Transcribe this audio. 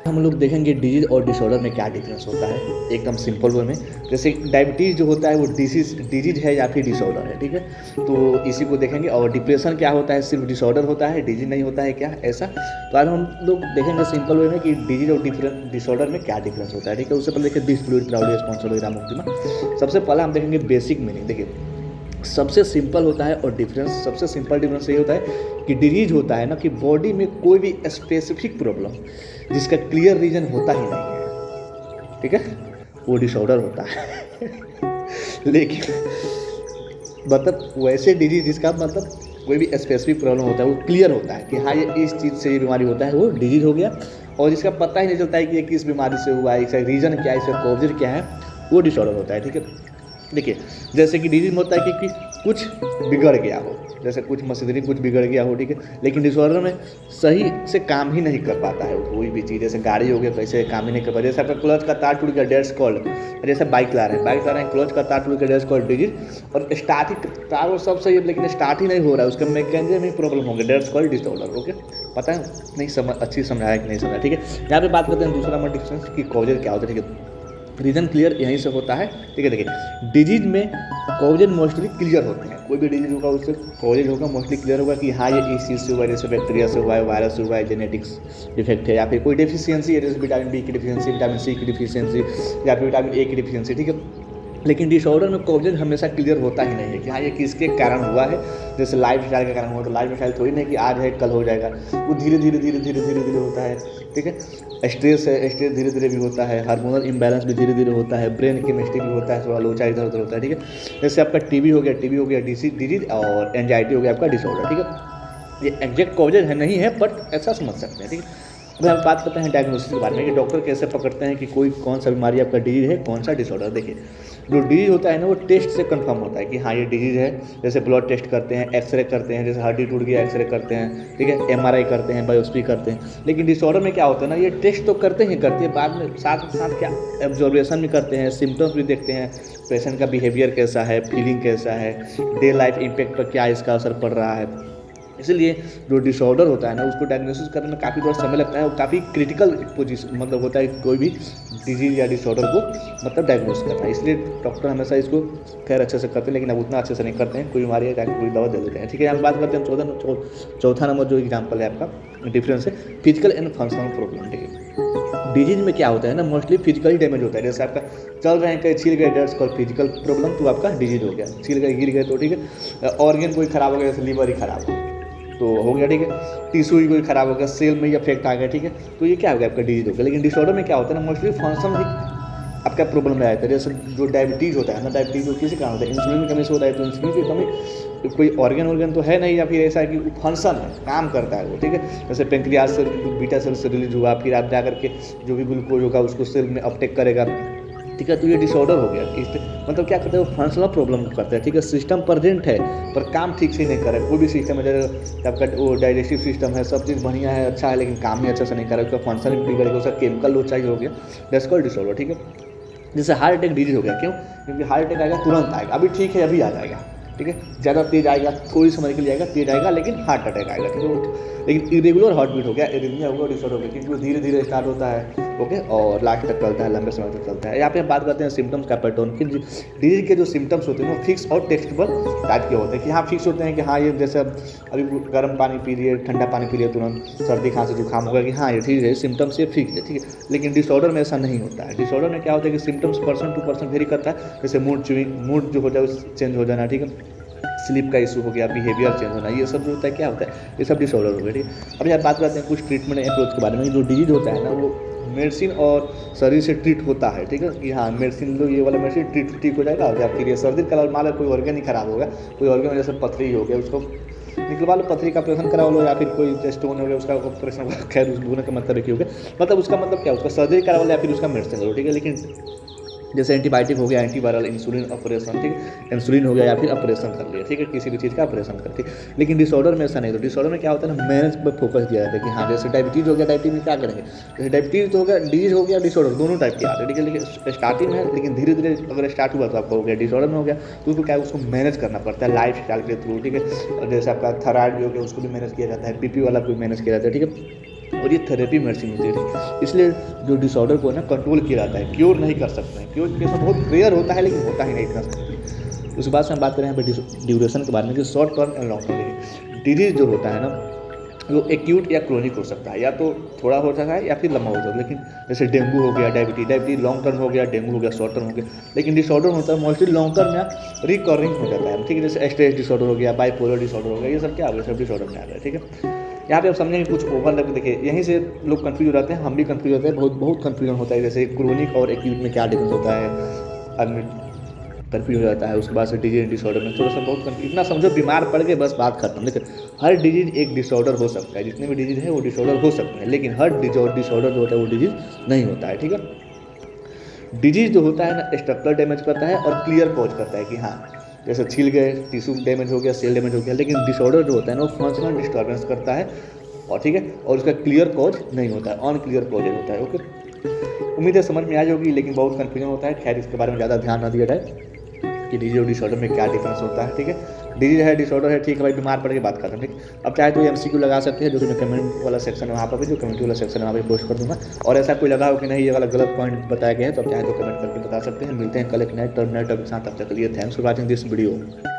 हम लोग देखेंगे डिजीज और डिसऑर्डर में क्या डिफरेंस होता है, एकदम सिंपल वे में। जैसे डायबिटीज़ जो होता है वो डिजीज है या फिर डिसऑर्डर है, ठीक है। तो इसी को देखेंगे। और डिप्रेशन क्या होता है, सिर्फ डिसऑर्डर होता है, डिजीज नहीं होता है क्या, ऐसा। तो आज हम लोग देखेंगे सिंपल वे में कि डिजीज और डिसऑर्डर में क्या डिफरेंस होता है, ठीक है। उससे पहले देखिए this fluid proudly sponsored by Ram. सबसे पहले हम देखेंगे बेसिक मीनिंग। देखिए सबसे सिंपल होता है और डिफरेंस, सबसे सिंपल डिफरेंस ये होता है कि डिजीज होता है ना कि बॉडी में कोई भी स्पेसिफिक प्रॉब्लम जिसका क्लियर रीजन होता ही नहीं है, ठीक है, वो डिसऑर्डर होता है। लेकिन मतलब वैसे डिजीज जिसका मतलब कोई भी स्पेसिफिक प्रॉब्लम होता है, वो क्लियर होता है कि हाँ ये इस चीज़ से ये बीमारी होता है, वो डिजीज हो गया। और जिसका पता ही नहीं चलता है कि ये किस बीमारी से हुआ है, इसका रीज़न क्या है, इसका कॉजेज क्या है, वो डिसऑर्डर होता है, ठीक है। देखिए जैसे कि डिजीज में होता है कि कुछ बिगड़ गया हो, जैसे कुछ मशीनरी कुछ बिगड़ गया हो, ठीक है। लेकिन डिसऑर्डर में सही से काम ही नहीं कर पाता है कोई भी चीज़। जैसे गाड़ी हो गया, कैसे काम ही नहीं कर पाता। जैसे आपका क्लच का तार टूट गया, डेट्स कॉल्ड। जैसे बाइक ला रहे हैं, क्लच का तार टूट गया, डेट्स कॉल्ड डिजीज। और स्टार्ट ही तार और सब सही है लेकिन स्टार्ट ही नहीं हो रहा है, उसका मैकेनिज्म में प्रॉब्लम हो गया, डेट्स कॉल्ड डिसऑर्डर। ओके, पता है नहीं समझ, अच्छी समझाया कि नहीं समझा, ठीक है। यहाँ पे बात करते हैं दूसरा नंबर डिफरेंस कि कॉजेज क्या होता है, ठीक है। रीज़न क्लियर यहीं से होता है, ठीक है। देखिए डिजीज में कॉजेज मोस्टली क्लियर होते हैं, कोई भी डिजीज होगा उससे कॉजेज होगा मोस्टली क्लियर होगा कि हाँ ये इस चीज़ से हुआ है, जैसे बैक्टीरिया से हुआ है, वायरस से हुआ है, जेनेटिक्स डिफेक्ट है, या फिर कोई डेफिशिएंसी है, जैसे विटामिन बी की डिफिशिएंसी, विटामिन सी की डिफिशिएंसी, या फिर विटामिन ए की डिफिशिएंसी, ठीक है। लेकिन डिसऑर्डर में कॉजेज हमेशा क्लियर होता ही नहीं है कि हाँ ये किसके कारण हुआ है। जैसे लाइफ स्टाइल के कारण हुआ, तो लाइफ स्टाइल थोड़ी नहीं कि आज है कल हो जाएगा, वो धीरे धीरे होता है, ठीक है। स्ट्रेस है, स्ट्रेस धीरे धीरे भी होता है, हार्मोनल इम्बैलेंस भी धीरे धीरे होता है, ब्रेन केमिस्ट्री भी होता है, थोड़ा लोचा इधर उधर होता है, ठीक है। जैसे आपका टीबी हो गया डिजीज, और एंजाइटी हो गया आपका डिसऑर्डर, ठीक है। ये एग्जैक्ट कॉजेज है नहीं है, बट ऐसा समझ सकते हैं, ठीक है। अब हम बात करते हैं डायग्नोसिस के बारे में कि डॉक्टर कैसे पकड़ते हैं कि कोई कौन सा बीमारी आपका डिजीज है, कौन सा डिसऑर्डर। देखिए जो डिजीज होता है ना वो टेस्ट से कंफर्म होता है कि हाँ ये डिजीज है। जैसे ब्लड टेस्ट करते हैं, एक्सरे करते हैं, जैसे हड्डी टूट गया एक्सरे करते हैं, ठीक है, एमआरआई करते हैं, बायोप्सी करते हैं। लेकिन डिसऑर्डर में क्या होता है ना, ये टेस्ट तो करते हैं बाद में साथ साथ क्या ऑब्जर्वेशन भी करते हैं, सिम्टम्स भी देखते हैं, पेशेंट का बिहेवियर कैसा है, फीलिंग कैसा है, डे लाइफ इम्पैक्ट पर क्या इसका असर पड़ रहा है। इसलिए जो डिसऑर्डर होता है ना उसको डायग्नोसिस करने में काफ़ी थोड़ा समय लगता है और काफ़ी क्रिटिकल पोजीशन मतलब होता है कोई भी डिजीज या डिसऑर्डर को मतलब डायग्नोस करना है। इसलिए डॉक्टर हमेशा इसको खैर अच्छे से करते हैं, लेकिन अब उतना अच्छे से नहीं करते हैं। कोई बीमारी है जाकर कोई दवा दे देते हैं, ठीक है। यहाँ बात करते हैं चौथा नंबर जो एग्जाम्पल है आपका डिफरेंस है फिजिकल एंड फंक्शनल प्रॉब्लम, ठीक है। डिजीज में क्या होता है ना मोस्टली फिजिकली डैमेज होता है। जैसे आपका चल रहे हैं कहीं छिल गए, डेट्स कॉल्ड फिजिकल प्रॉब्लम, तो आपका डिजीज हो गया। छिल गए गिर गए तो ठीक है। ऑर्गन कोई खराब हो गया, जैसे लीवर ही खराब हो तो हो गया, ठीक है। टिश्यू ही कोई खराब हो गया, सेल में ही अफेक्ट आ गया, ठीक है, तो ये क्या हो गया आपका डिजीज हो गया। लेकिन डिसऑर्डर में क्या होता है ना मोस्टली फंक्शन ही आपका प्रॉब्लम में आता है। जैसे जो डायबिटीज़ होता है ना, डायबिटीज़ को किसी कारण होता है, इंसुलिन की कमी से होता है। तो इंसुलिन की कमी कोई ऑर्गन तो है नहीं, या फिर ऐसा है कि फंक्शन है, काम करता है वो, ठीक है। जैसे पेंक्रियाज से बीटा सेल से रिलीज हुआ, फिर आप जाकर के जो भी ग्लूकोज होगा उसको सेल में अपटेक करेगा, ठीक है। तो ये डिसऑर्डर हो गया। मतलब क्या करते हैं वो फंक्शनल प्रॉब्लम करते हैं, ठीक है। सिस्टम प्रेजेंट है पर काम ठीक से नहीं कर रहा है। कोई भी सिस्टम है, जैसे आपका वो डाइजेस्टिव सिस्टम है, सब चीज़ बढ़िया है, अच्छा है, लेकिन काम ही अच्छा से नहीं कर रहा है, उसका फंक्शन भी बिगड़ गया, उसका केमिकल लोचा ही हो गया, दैट्स कॉल्ड डिसऑर्डर, ठीक है। जैसे हार्ट अटैक डिजीज हो गया, क्यों? क्योंकि हार्ट अटैक आएगा तुरंत आएगा, अभी ठीक है अभी आ जाएगा, ठीक है। ज़्यादा तेज आएगा, थोड़ी समय के लिए आएगा, तेज आएगा, लेकिन हार्ट अटैक आएगा, ठीक है। लेकिन इरेगुलर हार्ट बीट हो गया, एरिथमिया हो गया, डिसऑर्डर हो गया, क्योंकि वो धीरे धीरे स्टार्ट होता है, ओके, और लास्ट तक चलता है, लंबे समय तक चलता है। यहाँ पे हम बात करते हैं सिम्टम्स का पैटर्न कि डिजीज के जो सिम्टम्स होते हैं वो फिक्स और टेक्स्टेबल टाइप के होते हैं कि हाँ फिक्स होते हैं कि हाँ ये जैसे अभी गर्म पानी पी लिए, ठंडा पानी पी लिए, तुरंत सर्दी खांसी जुकाम होगा कि हाँ ये ठीक है, सिम्टम्स ये फिक्स है, ठीक है। लेकिन डिसऑर्डर में ऐसा नहीं होता है। डिसऑर्डर में क्या होता है कि symptoms person to person vary करता है। जैसे मूड जो हो जाए चेंज हो जाना, ठीक है, स्लीप का इशू हो गया, बिहेवियर चेंज होना, ये सब जो होता है क्या होता है, ये सब डिसऑर्डर हो गया, ठीक है। अब यहाँ बात करते हैं कुछ ट्रीटमेंट अप्रोच के बारे में। जो डिजीज होता है ना वो मेडिसिन और शरीर से ट्रीट होता है, ठीक है, कि हाँ मेडिसिन लो, ये वाला मेडिसिन ठीक हो जाएगा। या फिर ये सर्दी का मान लो कोई ऑर्गन ही खराब होगा, कोई ऑर्गन जैसे पथरी हो गया, उसको निकलवा लो, पथरी का ऑपरेशन करा लो, या फिर कोई स्टोन हो गया उसका ऑपरेशन, खैर उस बोलने का मतलब एक ही हो गया, मतलब उसका मतलब क्या, उसका सर्जरी करा लो या फिर उसका मेडिसिन लो, ठीक है। लेकिन जैसे एंटीबायोटिक हो गया, एंटीवायरल, इंसुलिन ऑपरेशन, ठीक है, इंसुलिन हो गया या फिर ऑपरेशन कर लिया, ठीक है, किसी भी चीज़ का ऑपरेशन कर, ठीक। लेकिन डिसऑर्डर में ऐसा नहीं। तो डिसऑर्डर में क्या होता है ना, मैनेज पर फोकस दिया जाता है कि हाँ जैसे डायबिटीज़ हो गया, डायबिटीज़ में क्या करेंगे, जैसे डायबिटीज़ हो गया, डिजीज हो गया, डिसऑर्डर दोनों टाइप के आते हैं, ठीक है। लेकिन स्टार्टिंग है, लेकिन धीरे धीरे अगर स्टार्ट हुआ तो आपका हो गया, डिसऑर्डर में हो गया तो उसको क्या है, उसको मैनेज करना पड़ता है लाइफ स्टाइल के थ्रू, ठीक है। और जैसे आपका थायराइड भी हो गया उसको भी मैनेज किया जाता है, बीपी वाला भी मैनेज किया जाता है, ठीक है। और ये थेरेपी मेडिसिन होती है, इसलिए जो डिसऑर्डर को ना कंट्रोल किया जाता है, क्योर नहीं कर सकते हैं। क्योर केस में बहुत रेयर होता है, लेकिन होता ही नहीं इतना। उसके बाद से हम बात करें यहाँ पे ड्यूरेशन के बारे में कि short term and long term disease जो होता है ना, वो एक्यूट या क्रोनिक हो सकता है, या तो थोड़ा हो सकता है या फिर लंबा हो सकता है। लेकिन जैसे डेंगू हो गया, डायबिटीज लॉन्ग टर्म हो गया, डेंगू हो गया शॉर्ट टर्म हो गया। लेकिन डिसऑर्डर होता है मोस्टली लॉन्ग टर्म या रिकवरिंग हो जाता है, ठीक है। जैसे स्ट्रेस डिसऑर्डर हो गया, बाइपोलर डिसऑर्डर हो गया, ये सब क्या हो गया, सब डिसऑर्डर में आ गया, ठीक है। यहाँ पे आप समझेंगे कुछ ओवरलैप, देखिए यहीं से लोग कंफ्यूज हो जाते हैं, हम भी कंफ्यूज होते हैं, बहुत कंफ्यूजन होता है। जैसे क्रोनिक और एक्यूट में क्या डिफरेंस होता है, आदमी कंफ्यूज हो जाता है। उसके बाद से डिजीज डिसऑर्डर में थोड़ा सा बहुत इतना समझो, बीमार पड़ गए बस बात खत्म। लेकिन हर डिजीज एक डिसऑर्डर हो सकता है, जितने भी डिजीज है वो डिसऑर्डर हो सकते हैं, लेकिन हर डिसऑर्डर जो होता है वो डिजीज नहीं होता है, ठीक है। डिजीज जो होता है ना, स्ट्रक्चरल डैमेज करता है और क्लियर कॉज करता है कि हाँ जैसे छील गए, टिश्यू डैमेज हो गया, सेल डैमेज हो गया। लेकिन डिसऑर्डर जो होता है ना, वो फंक्शनल डिस्टर्बेंस करता है, और ठीक है, और उसका क्लियर कॉज नहीं होता है, अनक्लियर कॉज होता है। ओके, उम्मीद है समझ में आ जाएगी, लेकिन बहुत कन्फ्यूजन होता है। खैर इसके बारे में ज़्यादा ध्यान ना दिया जाए कि डिजीज और डिसऑर्डर में क्या डिफरेंस होता है, ठीक है। डिजीज है, डिसऑर्डर है, ठीक है भाई, बीमार पड़ के बात करते हैं, ठीक। अब चाहे तो एमसीक्यू लगा सकते हैं, जो कि मैं कमेंट वाला सेक्शन है वहाँ पर भी, जो कमेंट वाला सेक्शन है वहाँ पर पोस्ट कर दूँगा। और ऐसा कोई लगा हो कि नहीं ये वाला गलत पॉइंट बताया गया है, तो आप चाहे तो कमेंट करके बता सकते हैं। मिलते हैं कल एक नए टॉपिक के साथ, तब तक के लिए thanks for watching this video.